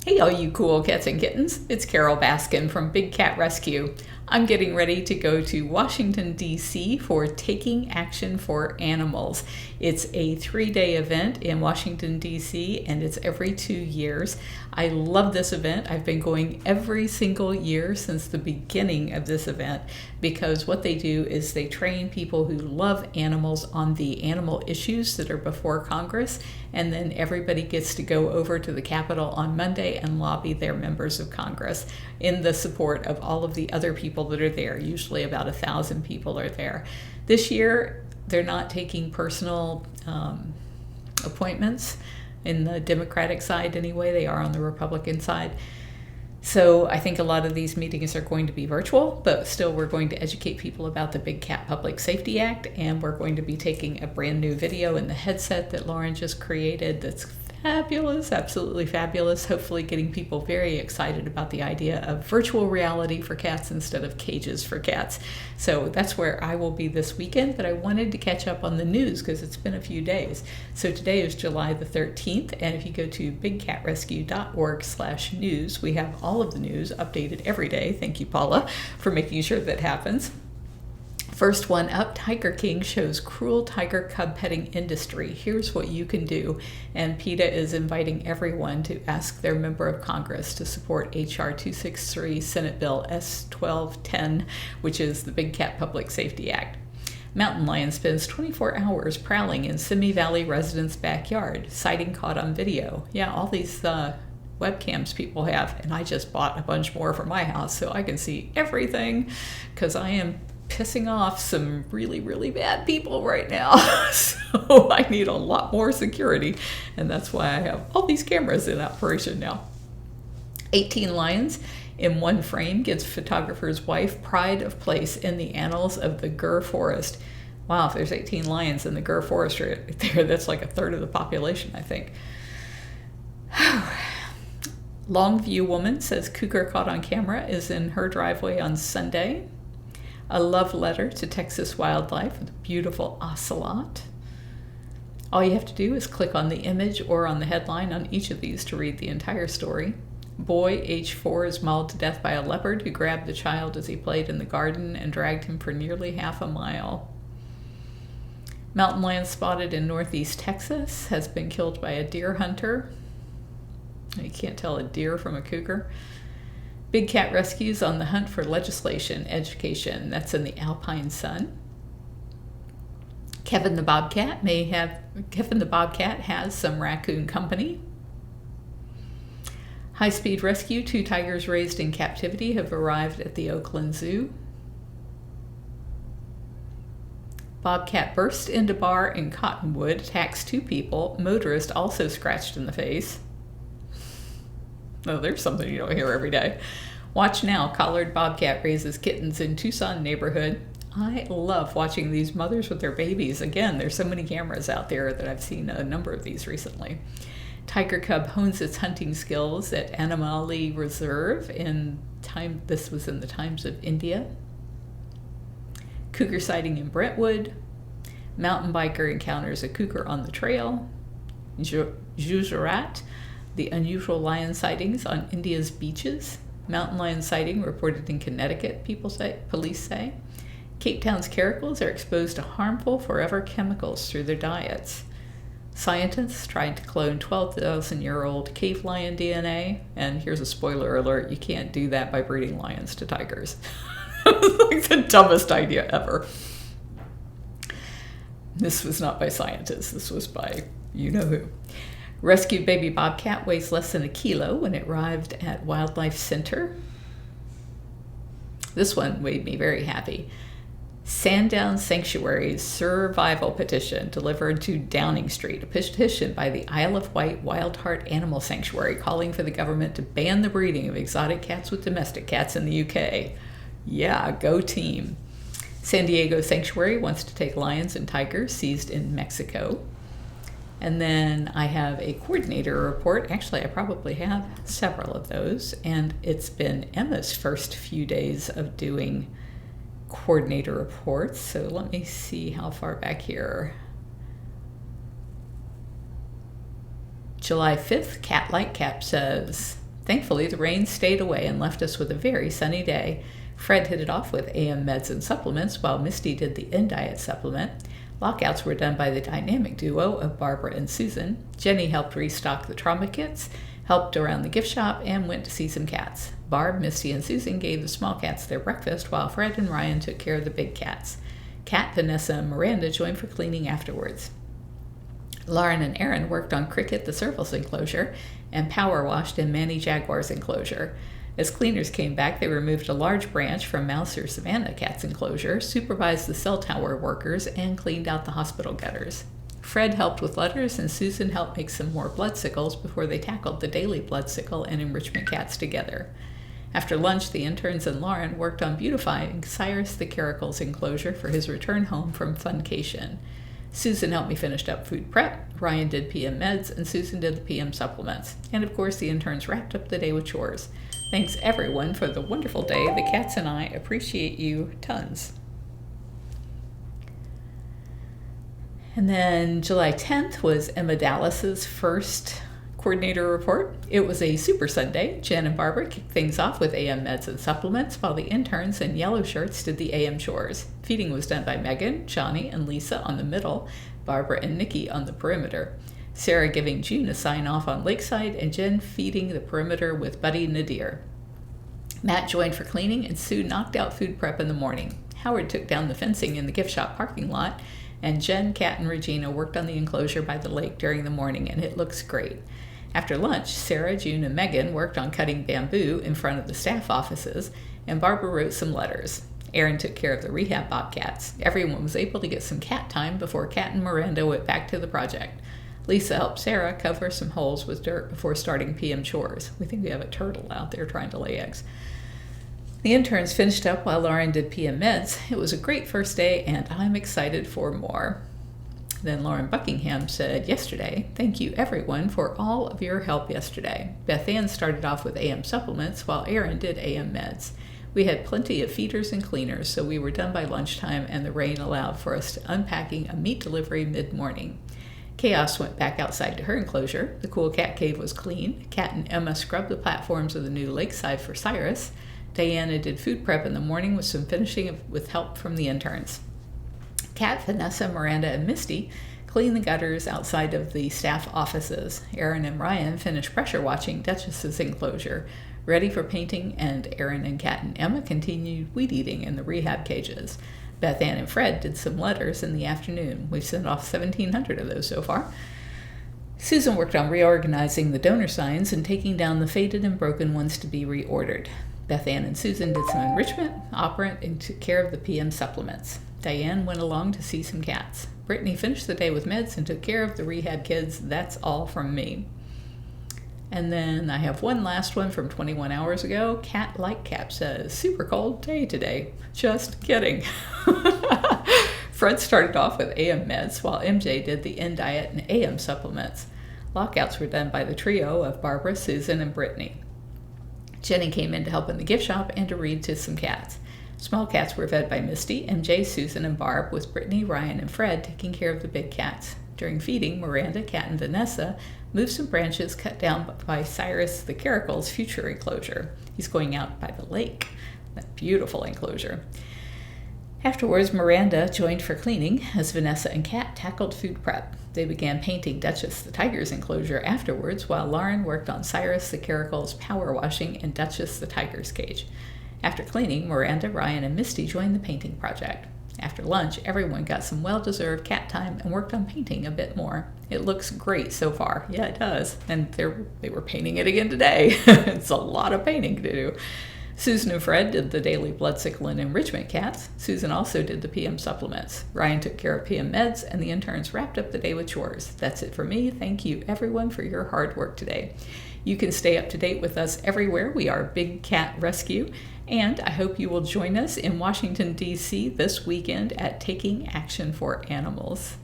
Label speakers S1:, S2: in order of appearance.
S1: Hey, all you cool cats and kittens. It's Carol Baskin from Big Cat Rescue. I'm getting ready to go to Washington, D.C. for Taking Action for Animals. It's a 3-day event in Washington, D.C., and it's every 2 years. I love this event. I've been going every single year since the beginning of this event because what they do is they train people who love animals on the animal issues that are before Congress, and then everybody gets to go over to the Capitol on Monday and lobby their members of Congress in the support of all of the other people that are there. Usually about 1,000 people are there. This year, they're not taking personal appointments in the Democratic side anyway. They are on the Republican side. So I think a lot of these meetings are going to be virtual, but still we're going to educate people about the Big Cat Public Safety Act, and we're going to be taking a brand new video in the headset that Lauren just created that's fabulous, absolutely fabulous, hopefully getting people very excited about the idea of virtual reality for cats instead of cages for cats. So that's where I will be this weekend, but I wanted to catch up on the news because it's been a few days. So today is July the 13th, and if you go to bigcatrescue.org/news, we have all of the news updated every day. Thank you, Paula, for making sure that happens. First one up, Tiger King shows cruel tiger cub petting industry. Here's what you can do. And PETA is inviting everyone to ask their member of Congress to support H.R. 263, Senate Bill S-1210, which is the Big Cat Public Safety Act. Mountain lion spends 24 hours prowling in Simi Valley residents' backyard, sighting caught on video. Yeah, all these webcams people have, and I just bought a bunch more for my house so I can see everything because I am pissing off some really, really bad people right now. So I need a lot more security, and that's why I have all these cameras in operation now. 18 lions in one frame gives photographer's wife pride of place in the annals of the Gir Forest. Wow, if there's 18 lions in the Gir Forest right there, that's like 1/3 of the population, I think. Longview woman says cougar caught on camera is in her driveway on Sunday. A love letter to Texas wildlife with a beautiful ocelot. All you have to do is click on the image or on the headline on each of these to read the entire story. Boy, age 4, is mauled to death by a leopard who grabbed the child as he played in the garden and dragged him for nearly half a mile. Mountain lion spotted in northeast Texas has been killed by a deer hunter. You can't tell a deer from a cougar. Big Cat Rescue's on the hunt for legislation, education. That's in the Alpine Sun. Kevin the Bobcat has some raccoon company. High-speed rescue, 2 tigers raised in captivity have arrived at the Oakland Zoo. Bobcat burst into bar in Cottonwood, attacks 2 people. Motorist also scratched in the face. Oh, there's something you don't hear every day. Watch now, collared bobcat raises kittens in Tucson neighborhood. I love watching these mothers with their babies. Again, there's so many cameras out there that I've seen a number of these recently. Tiger cub hones its hunting skills at Anamali Reserve this was in the Times of India. Cougar sighting in Brentwood. Mountain biker encounters a cougar on the trail. Gujarat, the unusual lion sightings on India's beaches. Mountain lion sighting reported in Connecticut, police say. Cape Town's caracals are exposed to harmful forever chemicals through their diets. Scientists tried to clone 12,000-year-old cave lion DNA, and here's a spoiler alert, you can't do that by breeding lions to tigers. Like the dumbest idea ever. This was not by scientists, this was by you-know-who. Rescued baby bobcat weighs less than 1 kilo when it arrived at Wildlife Center. This one made me very happy. Sandown Sanctuary's survival petition delivered to Downing Street, a petition by the Isle of Wight Wild Heart Animal Sanctuary calling for the government to ban the breeding of exotic cats with domestic cats in the UK. Yeah, go team. San Diego Sanctuary wants to take lions and tigers seized in Mexico. And then I have a coordinator report. Actually, I probably have several of those. And it's been Emma's first few days of doing coordinator reports. So let me see how far back here. July 5th, Cat Lightcap says, Thankfully, the rain stayed away and left us with a very sunny day. Fred hit it off with AM meds and supplements, while Misty did the in-diet supplement. Lockouts were done by the dynamic duo of Barbara and Susan. Jenny helped restock the trauma kits, helped around the gift shop, and went to see some cats. Barb, Misty, and Susan gave the small cats their breakfast, while Fred and Ryan took care of the big cats. Kat, Vanessa, and Miranda joined for cleaning afterwards. Lauren and Aaron worked on Cricket the Serval's enclosure and power washed in Manny Jaguar's enclosure. As cleaners came back, they removed a large branch from Mouser Savannah Cat's enclosure, supervised the cell tower workers, and cleaned out the hospital gutters. Fred helped with letters, and Susan helped make some more blood sickles before they tackled the daily blood sickle and enrichment cats together. After lunch, the interns and Lauren worked on beautifying Cyrus the Caracal's enclosure for his return home from Funcation. Susan helped me finish up food prep, Ryan did PM meds, and Susan did the PM supplements. And of course, the interns wrapped up the day with chores. Thanks everyone for the wonderful day. The cats and I appreciate you tons. And then July 10th was Emma Dallas's first coordinator report. It was a super Sunday. Jen and Barbara kicked things off with AM meds and supplements, while the interns in yellow shirts did the AM chores. Feeding was done by Megan, Johnny, and Lisa on the middle, Barbara and Nikki on the perimeter. Sarah giving June a sign-off on Lakeside, and Jen feeding the perimeter with Buddy Nadir. Matt joined for cleaning, and Sue knocked out food prep in the morning. Howard took down the fencing in the gift shop parking lot, and Jen, Kat, and Regina worked on the enclosure by the lake during the morning, and it looks great. After lunch, Sarah, June, and Megan worked on cutting bamboo in front of the staff offices, and Barbara wrote some letters. Aaron took care of the rehab bobcats. Everyone was able to get some cat time before Kat and Miranda went back to the project. Lisa helped Sarah cover some holes with dirt before starting PM chores. We think we have a turtle out there trying to lay eggs. The interns finished up while Lauren did PM meds. It was a great first day, and I'm excited for more. Then Lauren Buckingham said yesterday, "Thank you everyone for all of your help yesterday. Beth Ann started off with AM supplements while Aaron did AM meds. We had plenty of feeders and cleaners, so we were done by lunchtime, and the rain allowed for us to unpacking a meat delivery mid-morning. Chaos went back outside to her enclosure. The cool cat cave was clean. Kat and Emma scrubbed the platforms of the new Lakeside for Cyrus. Diana did food prep in the morning with some finishing with help from the interns. Kat, Vanessa, Miranda, and Misty cleaned the gutters outside of the staff offices. Aaron and Ryan finished pressure washing Duchess's enclosure, ready for painting, and Aaron and Kat and Emma continued weed eating in the rehab cages. Beth Ann and Fred did some letters in the afternoon. We've sent off 1,700 of those so far. Susan worked on reorganizing the donor signs and taking down the faded and broken ones to be reordered. Beth Ann and Susan did some enrichment, operant, and took care of the PM supplements. Diane went along to see some cats. Brittany finished the day with meds and took care of the rehab kids. That's all from me. And then I have one last one from 21 hours ago. Cat Like Cap says, "Super cold day today." Just kidding. Fred started off with AM meds while MJ did the in diet and AM supplements. Lockouts were done by the trio of Barbara, Susan, and Brittany. Jenny came in to help in the gift shop and to read to some cats. Small cats were fed by Misty, MJ, Susan, and Barb, with Brittany, Ryan, and Fred taking care of the big cats. During feeding, Miranda, Kat, and Vanessa moved some branches cut down by Cyrus the Caracal's future enclosure. He's going out by the lake. That beautiful enclosure. Afterwards, Miranda joined for cleaning as Vanessa and Kat tackled food prep. They began painting Duchess the tiger's enclosure afterwards, while Lauren worked on Cyrus the Caracal's power washing and Duchess the tiger's cage. After cleaning, Miranda, Ryan, and Misty joined the painting project. After lunch, everyone got some well-deserved cat time and worked on painting a bit more. It looks great so far. Yeah, it does. And they were painting it again today. It's a lot of painting to do. Susan and Fred did the daily blood sickle and enrichment cats. Susan also did the PM supplements. Ryan took care of PM meds, and the interns wrapped up the day with chores. That's it for me. Thank you, everyone, for your hard work today. You can stay up to date with us everywhere. We are Big Cat Rescue, and I hope you will join us in Washington, D.C. this weekend at Taking Action for Animals.